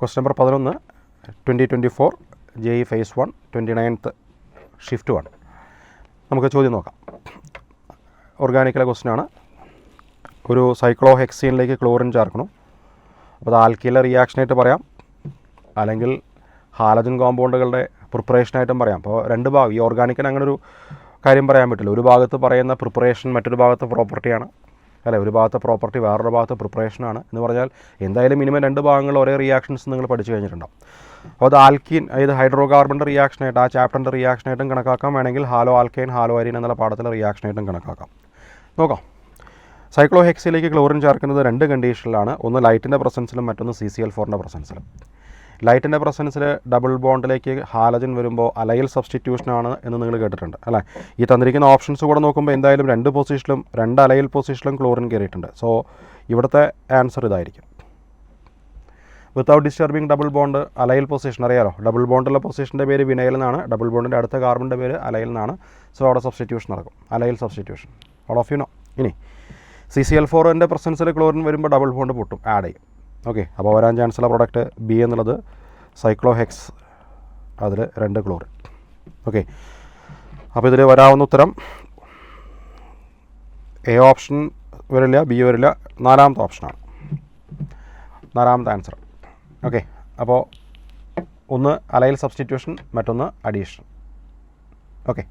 Question number 11 2024 JEE Phase 1 29th Shift 1. നമുക്ക് ചോദ്യം നോക്കാം. ഓർഗാനിക്കിലെ ക്വസ്റ്റ്യനാണ്. ഒരു സൈക്ലോഹെക്സീനിലേക്ക് ക്ലോറിൻ ചേർക്കണം. അപ്പോൾ അത് ആൽക്കീലിലെ റിയാക്ഷനായിട്ട് പറയാം, അല്ലെങ്കിൽ ഹാലജൻ കോമ്പൗണ്ടുകളുടെ പ്രിപ്പറേഷനായിട്ടും പറയാം. അപ്പോൾ രണ്ട് ഭാഗം, ഈ ഓർഗാനിക്കിന് അങ്ങനെ ഒരു കാര്യം പറയാൻ പറ്റില്ല. ഒരു ഭാഗത്ത് പറയുന്ന പ്രിപ്പറേഷൻ മറ്റൊരു ഭാഗത്ത് പ്രോപ്പർട്ടിയാണ്, അല്ലേ? ഒരു ഭാഗത്തെ പ്രോപ്പർട്ടി വേറൊരു ഭാഗത്ത് പ്രിപ്പറേഷനാണ് എന്ന് പറഞ്ഞാൽ എന്തായാലും മിനിമം രണ്ട് ഭാഗങ്ങൾ ഒരേ റിയാക്ഷൻസ് നിങ്ങൾ പഠിച്ചു കഴിഞ്ഞിട്ടുണ്ടാവും. അപ്പോൾ അത് ആൽക്കീൻ, അതായത് ഹൈഡ്രോ കാർബണിൻ്റെ റിയാക്ഷനായിട്ട്, ആ ചാപ്റ്ററിൻ്റെ റിയാക്ഷനായിട്ടും കണക്കാക്കാം, വേണമെങ്കിൽ ഹാലോ ആൽക്കൈൻ ഹാലോ അരീൻ എന്നുള്ള പാഠത്തിലെ റിയാക്ഷനായിട്ടും കണക്കാക്കാം. നോക്കാം. സൈക്ലോഹെക്സിലേക്ക് ക്ലോറിൻ ചേർക്കുന്നത് രണ്ട് കണ്ടീഷനിലാണ്. ഒന്ന് ലൈറ്റിൻ്റെ പ്രസൻസിലും മറ്റൊന്ന് CCl4ൻ്റെ പ്രസൻസിലും. ലൈറ്റിൻ്റെ പ്രസൻസിൽ ഡബിൾ ബോണ്ടിലേക്ക് ഹാലജൻ വരുമ്പോൾ അലൈൽ സബ്സ്റ്റിറ്റ്യൂഷനാണ് എന്ന് നിങ്ങൾ കേട്ടിട്ടുണ്ട്, അല്ലേ? ഈ തന്നിരിക്കുന്ന ഓപ്ഷൻസ് കൂടെ നോക്കുമ്പോൾ എന്തായാലും രണ്ട് പൊസിഷനിലും, രണ്ട് അലൈൽ പൊസിഷനിലും ക്ലോറിൻ കയറിയിട്ടുണ്ട്. സോ ഇവിടുത്തെ ആൻസർ ഇതായിരിക്കും. Without disturbing double bond allyl position അറിയാലോ. ഡബിൾ ബോണ്ടുള്ള പൊസിഷൻ്റെ പേര് വിനൈൽ എന്നാണ്, ഡബിൾ ബോണ്ടിൻ്റെ അടുത്ത കാർബണിൻ്റെ പേര് അലൈൽ എന്നാണ്. സോ അവിടെ സബ്സ്റ്റിറ്റ്യൂഷൻ നടക്കും, allyl substitution. All of you know. ഇനി CCl4ൻ്റെ പ്രസൻസിൽ ക്ലോറിൻ വരുമ്പോൾ ഡബിൾ ബോണ്ട് പൊട്ടും, ആഡ് ചെയ്യും. ഓക്കെ, അപ്പോൾ വരാൻ ചാൻസുള്ള പ്രോഡക്റ്റ് ബി എന്നുള്ളത് സൈക്ലോഹെക്സ്, അതിൽ 2 ക്ലോറിൻ. ഓക്കെ, അപ്പോൾ ഇതിൽ വരാവുന്ന ഉത്തരം എ ഓപ്ഷൻ വരില്ല, ബി വരില്ല, നാലാമത്തെ ഓപ്ഷനാണ് നാലാമത്തെ ആൻസർ. ഓക്കെ, അപ്പോൾ ഒന്ന് അലൈൽ സബ്സ്റ്റിറ്റ്യൂഷൻ, മറ്റൊന്ന് അഡീഷൻ. ഓക്കെ.